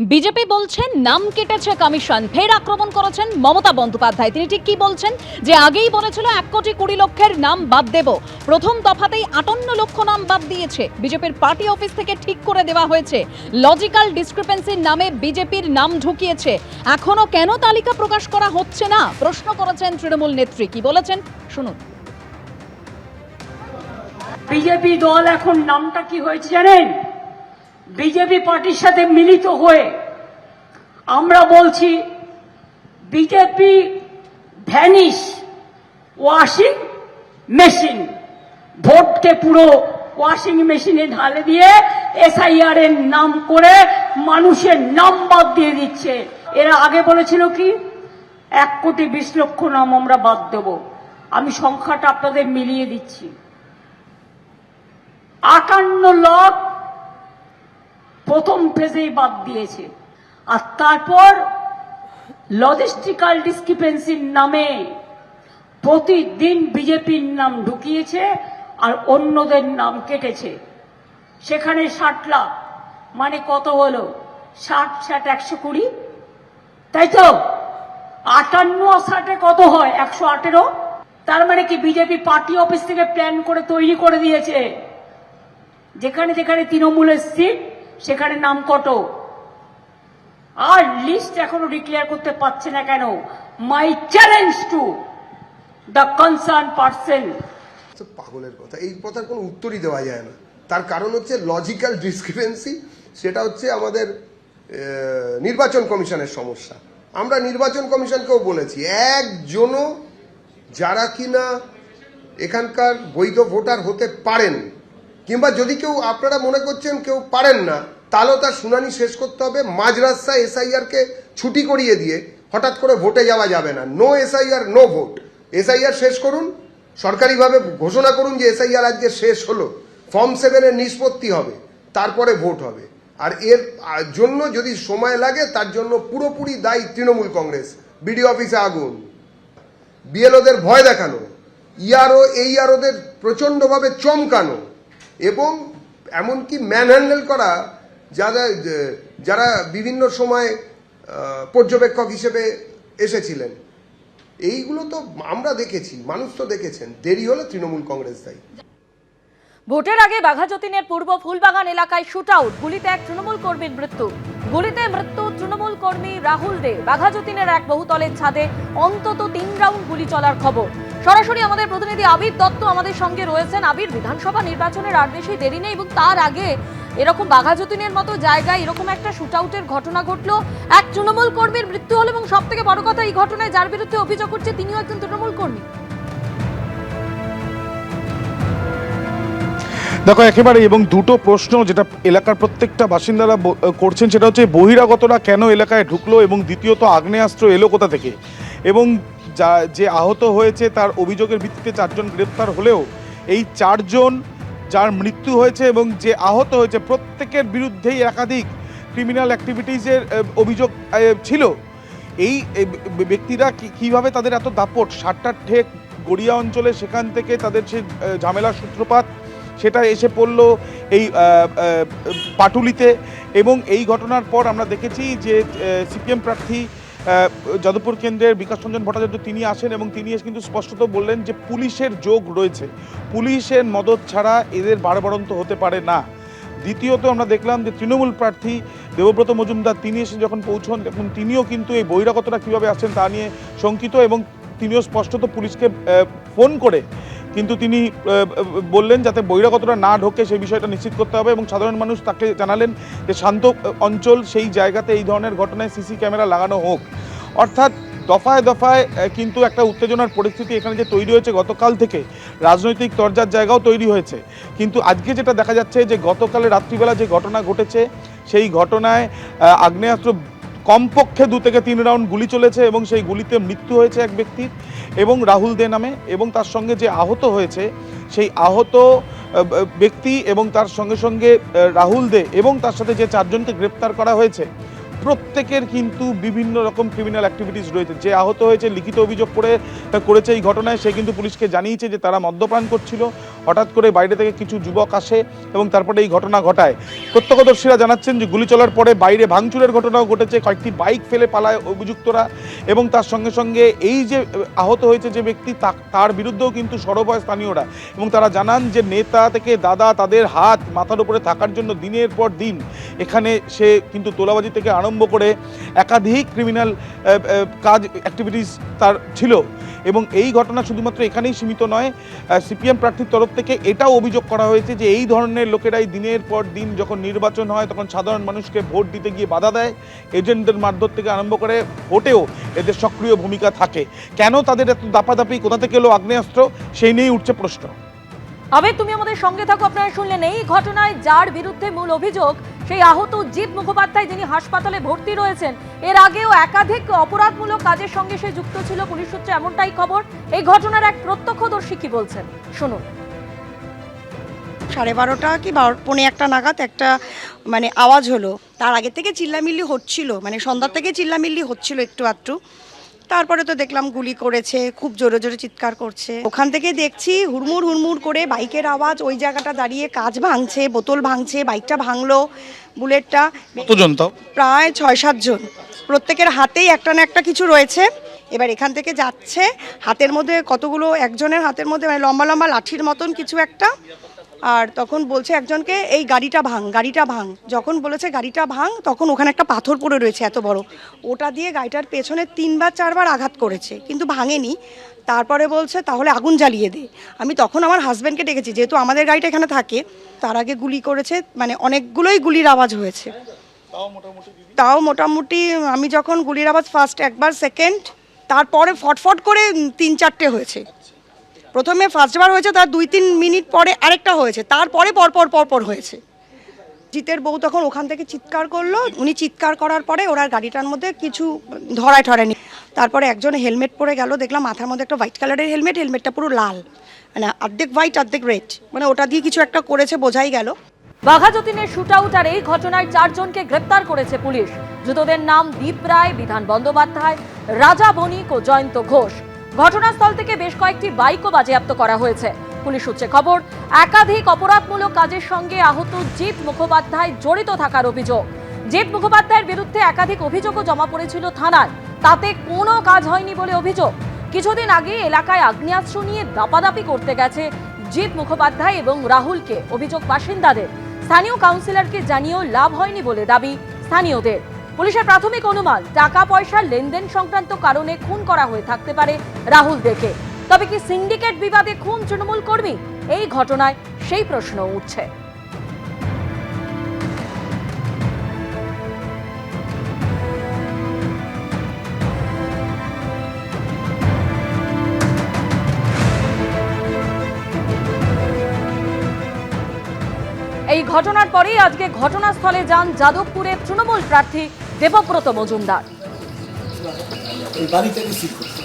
BJP বলছেন নাম কেটেছে কমিশন, ফের আক্রমণ করেছেন মমতা বন্দ্যোপাধ্যায়। তিনি ঠিক কি বলছেন? যে আগেই বলেছিল 1,20,00,000 নাম বাদ দেব, প্রথম দফাতেই 58 লক্ষ নাম বাদ দিয়েছে। বিজেপির পার্টি অফিস থেকে ঠিক করে দেওয়া হয়েছে লজিক্যাল ডিসক্রিপেন্সির নামে বিজেপির নাম ঢুকিয়েছে। এখনো কেন তালিকা প্রকাশ করা হচ্ছে না প্রশ্ন করেছেন তৃণমূল নেত্রী। কি বলেছেন শুনুন। বিজেপি দল এখন নামটা কি হয়েছে জানেন? বিজেপি পার্টির সাথে মিলিত হয়ে আমরা বলছি বিজেপি ভ্যানিশ ওয়াশিং মেশিন, ভোটকে পুরো ওয়াশিং মেশিনে ঢালে দিয়ে এসআইআর এর নাম করে মানুষের নাম বাদ দিয়ে দিচ্ছে। এরা আগে বলেছিল কি 1,20,00,000 নাম আমরা বাদ দেব। আমি সংখ্যাটা আপনাদের মিলিয়ে দিচ্ছি। 58 লাখ প্রথম ফেজেই বাদ দিয়েছে, আর তারপর লজিস্টিক্যাল ডিসক্রিপেন্সির নামে প্রতিদিন বিজেপির নাম ঢুকিয়েছে আর অন্যদের নাম কেটেছে। সেখানে 60 লাখ মানে কত হলো? 60 120, তাই তো? 58 আর 60 কত হয়? 118। তার মানে কি বিজেপি পার্টি অফিস থেকে প্ল্যান করে তৈরি করে দিয়েছে যেখানে যেখানে তৃণমূলের সিট সেখানে নাম কত, আর লিস্ট এখনো ডিক্লেয়ার করতে পারছে না কেন? My challenge to the concern person. পাগলের কথা, এই কথার কোনো উত্তরই দেওয়া যায় না। তার কারণ হচ্ছে লজিক্যাল ডিসক্রিপেন্সি, সেটা হচ্ছে আমাদের নির্বাচন কমিশনের সমস্যা। আমরা নির্বাচন কমিশনকেও বলেছি একজনও যারা কিনা এখানকার বৈধ ভোটার হতে পারেন, কিংবা যদি কেউ আপনারা মনে করছেন কেউ পারেন না, তাহলেও তার শুনানি শেষ করতে হবে। মাঝ রাস্তায় এসআইআরকে ছুটি করিয়ে দিয়ে হঠাৎ করে ভোটে যাওয়া যাবে না। No SIR no vote. SIR শেষ করুন, সরকারিভাবে ঘোষণা করুন যে এসআইআর আজকে শেষ হলো, ফর্ম 7 এর নিষ্পত্তি হবে, তারপরে ভোট হবে। আর এর জন্য যদি সময় লাগে তার জন্য পুরোপুরি দায়ী তৃণমূল কংগ্রেস। বিডিও অফিসে আগুন, বিএলওদের ভয় দেখানো, ইআরও এইআরওদের প্রচণ্ডভাবে চমকানো এবং এমনকি ম্যানহ্যান্ডেল করা যারা যারা বিভিন্ন সময় পর্যবেক্ষক হিসেবে এসেছিলেন। এইগুলো তো আমরা দেখেছি, মানুষ তো দেখেছেন। দেরি হলে তৃণমূল কংগ্রেস দায়ী। ভোটের আগে বাঘাযতীনের পূর্ব ফুলবাগান এলাকায় শুটআউট, গুলিতে এক তৃণমূল কর্মীর মৃত্যু। গুলিতে মৃত্যু তৃণমূল কর্মী রাহুল দে। বাঘাযতীনের এক বহুতলের ছাদে অন্তত 3 রাউন্ড গুলি চলার খবর। সরাসরি আমাদের প্রতিনিধি আবির দত্ত আমাদের সঙ্গে রয়েছেন। আবির, বিধানসভা নির্বাচনের আর বেশি দেরি নেই এবং তার আগে এরকম বাঘাযতীনের মতো জায়গায় এরকম একটা শুটআউটের ঘটনা ঘটলো, এক তৃণমূল কর্মীর মৃত্যু হলো এবং সব থেকে বড় কথা এই ঘটনায় যার বিরুদ্ধে অভিযোগ করছে তিনিও একজন তৃণমূল কর্মী। দেখো একেবারে, এবং দুটো প্রশ্ন যেটা এলাকার প্রত্যেকটা বাসিন্দারা করছেন, সেটা হচ্ছে বহিরাগতরা কেন এলাকায় ঢুকলো, এবং দ্বিতীয়ত আগ্নেয়াস্ত্র এলো কোথা থেকে, এবং যে আহত হয়েছে তার অভিযোগের ভিত্তিতে 4 জন গ্রেপ্তার হলেও এই 4 জন যার মৃত্যু হয়েছে এবং যে আহত হয়েছে প্রত্যেকের বিরুদ্ধেই একাধিক ক্রিমিনাল অ্যাক্টিভিটিসের অভিযোগ ছিল। এই ব্যক্তিরা কিভাবে তাদের এত দাপট, 7টা ঠেক গড়িয়া অঞ্চলে, সেখান থেকে তাদের সে ঝামেলার সূত্রপাত সেটা এসে পড়লো এই পাটুলিতে। এবং এই ঘটনার পর আমরা দেখেছি যে সিপিএম প্রার্থী যাদবপুর কেন্দ্রের বিকাশ রঞ্জন ভট্টাচার্য তিনি আসেন এবং তিনি এসে কিন্তু স্পষ্টত বললেন যে পুলিশের যোগ রয়েছে, পুলিশের মদত ছাড়া এদের বাড়বাড়ন্ত হতে পারে না। দ্বিতীয়ত আমরা দেখলাম যে তৃণমূল প্রার্থী দেবব্রত মজুমদার তিনি এসে যখন পৌঁছন তখন তিনিও কিন্তু এই বহিরাগতরা কীভাবে আসছেন তা নিয়ে শঙ্কিত, এবং তিনিও স্পষ্টত পুলিশকে ফোন করে কিন্তু তিনি বললেন যাতে বহিরাগতরা না ঢোকে সেই বিষয়টা নিশ্চিত করতে হবে। এবং সাধারণ মানুষ তাকে জানালেন যে শান্ত অঞ্চল সেই জায়গাতে এই ধরনের ঘটনায় সিসি ক্যামেরা লাগানো হোক। অর্থাৎ দফায় দফায় কিন্তু একটা উত্তেজনার পরিস্থিতি এখানে যে তৈরি হয়েছে গতকাল থেকে, রাজনৈতিক তরজার জায়গাও তৈরি হয়েছে। কিন্তু আজকে যেটা দেখা যাচ্ছে যে গতকালে রাত্রিবেলা যে ঘটনা ঘটেছে সেই ঘটনায় আগ্নেয়াস্ত্র কমপক্ষে 2 থেকে 3 রাউন্ড গুলি চলেছে এবং সেই গুলিতে মৃত্যু হয়েছে এক ব্যক্তির এবং রাহুল দে নামে, এবং তার সঙ্গে যে আহত হয়েছে সেই আহত ব্যক্তি এবং তার সঙ্গে সঙ্গে রাহুল দে এবং তার সাথে যে 4 জনকে গ্রেপ্তার করা হয়েছে প্রত্যেকের কিন্তু বিভিন্ন রকম ক্রিমিনাল অ্যাক্টিভিটিস রয়েছে। যে আহত হয়েছে লিখিত অভিযোগ করেছে এই ঘটনায়, সে কিন্তু পুলিশকে জানিয়েছে যে তারা মদ্যপান করছিল। হঠাৎ করে বাইরে থেকে কিছু যুবক আসে এবং তারপরে এই ঘটনা ঘটায়। প্রত্যক্ষদর্শীরা জানাচ্ছেন যে গুলি চলার পরে বাইরে ভাঙচুরের ঘটনাও ঘটেছে, কয়েকটি বাইক ফেলে পালায় অভিযুক্তরা এবং তার সঙ্গে সঙ্গে এই যে আহত হয়েছে যে ব্যক্তি তার বিরুদ্ধেও কিন্তু সরব হয় স্থানীয়রা এবং তারা জানান যে নেতা থেকে দাদা তাদের হাত মাথার উপরে থাকার জন্য দিনের পর দিন এখানে সে কিন্তু তোলাবাজি থেকে আরম্ভ করে একাধিক ক্রিমিনাল কাজ অ্যাক্টিভিটিস তার ছিল এবং এই ঘটনা শুধুমাত্র এখানেই সীমিত নয়। সিপিএম প্রার্থীর তরফ থেকে এটাও অভিযোগ করা হয়েছে যে এই ধরনের লোকেরাই দিনের পর দিন যখন নির্বাচন হয় তখন সাধারণ মানুষকে ভোট দিতে গিয়ে বাধা দেয়, এজেন্টদের মারধর থেকে আরম্ভ করে ভোটেও এদের সক্রিয় ভূমিকা থাকে। কেন তাদের এত দাপাদাপি, কোথা থেকে এলো আগ্নেয়াস্ত্র, সেই নিয়েই উঠছে প্রশ্ন। আবে তুমি আমাদের সঙ্গে থাকো। আপনারা শুনলেন এই ঘটনায় যার বিরুদ্ধে মূল অভিযোগ সেই আহত জিৎ মুখোপাধ্যায়, যিনি হাসপাতালে ভর্তি রয়েছেন। এর আগেও একাধিক অপরাধমূলক কাজের সঙ্গে সে যুক্ত ছিল, পুলিশ সূত্রে এমনটাই খবর। এই ঘটনার এক প্রত্যক্ষদর্শী কি বলছেন শুনুন। 12:30 কি 12:45 নাগাদ একটা মানে আওয়াজ হলো। তার আগে থেকে চিল্লামিল্লি হচ্ছিল, মানে সন্ধ্যার থেকে চিল্লামিল্লি হচ্ছিল একটু আধটু। তারপরে তো দেখলাম গুলি করেছে, খুব জোরে জোরে চিৎকার করছে। ওখান থেকে দেখছি হুড়মুড় হুড়মুড় করে বাইকের আওয়াজ, ওই জায়গাটা দাঁড়িয়ে কাঁচ ভাঙছে, বোতল ভাঙছে, বাইকটা ভাঙলো, বুলেটটা। কতজন তাও? প্রায় 6-7 জন, প্রত্যেকের হাতেই একটা না একটা কিছু রয়েছে। এবার এখান থেকে যাচ্ছে, হাতের মধ্যে কতগুলো, একজনের হাতের মধ্যে মানে লম্বা লম্বা লাঠির মতন কিছু একটা। আর তখন বলছে একজনকে এই গাড়িটা ভাঙ, গাড়িটা ভাঙ। যখন বলেছে গাড়িটা ভাঙ তখন ওখানে একটা পাথর পড়ে রয়েছে এত বড়, ওটা দিয়ে গাড়িটার পেছনে 3-4 আঘাত করেছে কিন্তু ভাঙেনি। তারপরে বলছে তাহলে আগুন জ্বালিয়ে দে। আমি তখন আমার হাজব্যান্ডকে ডেকেছি, যেহেতু আমাদের গাড়িটা এখানে থাকে। তার আগে গুলি করেছে, মানে অনেকগুলোই গুলির আওয়াজ হয়েছে। তাও মোটামুটি আমি যখন গুলির আওয়াজ ফার্স্ট একবার, সেকেন্ড, তারপরে ফটফট করে 3-4টে হয়েছে। প্রথমে ফার্স্টবার হয়েছে, তার 2-3 মিনিট পরে আরেকটা হয়েছে, তারপরে পরপর হয়েছে। জিতের বউ তখন ওখান থেকে চিৎকার করলো, উনি চিৎকার করার পরে ওরা গাড়িটার মধ্যে কিছু ধরায়নি। তারপরে একজন হেলমেট পরে গেল, দেখলাম মাথার মধ্যে একটা হোয়াইট কালারের হেলমেট, হেলমেটটা পুরো লাল, মানে অর্ধেক হোয়াইট অর্ধেক রেড, মানে ওটা দিয়ে কিছু একটা করেছে বোঝাই গেল। বাঘা যতীনের শুট আউট আর এই ঘটনায় 4 জনকে গ্রেপ্তার করেছে পুলিশ। ধৃতদের নাম দীপ রায়, বিধান বন্দ্যোপাধ্যায়, রাজা বণিক ও জয়ন্ত ঘোষ। ঘটনাস্থল থেকে বেশ কয়েকটি বাইকও বাজেয়াপ্ত করা হয়েছে। পুলিশ সূত্রে খবর, একাধিক অপরাধমূলক কাজের সঙ্গে আহত জিৎ মুখোপাধ্যায় জড়িত থাকার অভিযোগ। জিৎ মুখোপাধ্যায়ের বিরুদ্ধে একাধিক অভিযোগও জমা পড়েছিল থানায়, তাতে কোনো কাজ হয়নি বলে অভিযোগ। কিছুদিন আগে এলাকায় আগ্নেয়াস্ত্র নিয়ে দাপাদাপি করতে গেছে জিৎ মুখোপাধ্যায় এবং রাহুলকে অভিযোগ বাসিন্দাদের। স্থানীয় কাউন্সিলরকে জানিয়েও লাভ হয়নি বলে দাবি স্থানীয়দের। পুলিশের প্রাথমিক অনুমান, টাকা পয়সার লেনদেন সংক্রান্ত কারণে খুন করা হয়ে থাকতে পারে রাহুল দেখে। তবে কি সিন্ডিকেট বিবাদে খুন তৃণমূল কর্মী? এই ঘটনায় সেই প্রশ্ন উঠছে। এই ঘটনার পরেই আজকে ঘটনাস্থলে যান যাদবপুরের তৃণমূল প্রার্থী দেবব্রত মজুমদার। এই বাড়ি থেকে সিল করছে,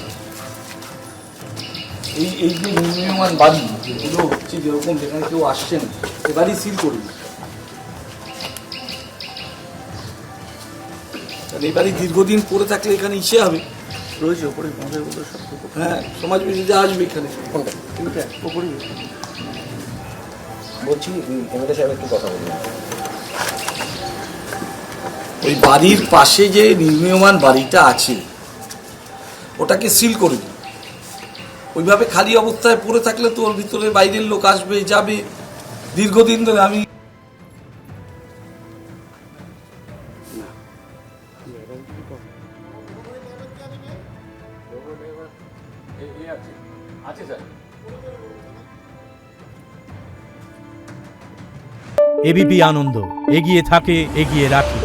এই যে নির্মীয়মান বাড়ি যেগুলো হচ্ছে, যেরকম যেখানে কেউ আসছেন, এ বাড়ি সিল করবে। এই বাড়ি দীর্ঘদিন পড়ে থাকলে এখানে ইসে হবে, রয়েছে ওপরে, হ্যাঁ সমাজ বিরোধী আসবে এখানে। ওপরে বলছি এমএলএ সাহেব একটু কথা বলুন। ওই বাড়ির পাশে যে নির্মীয়মান বাড়িটা আছে ওটাকে সিল করে দিই। ওইভাবে খালি অবস্থায় পড়ে থাকলে তো ওর ভিতরে বাইরের লোক আসবে যাবে। দীর্ঘদিন ধরে আমি এবিপি আনন্দ, এগিয়ে থাকে, এগিয়ে রাখে।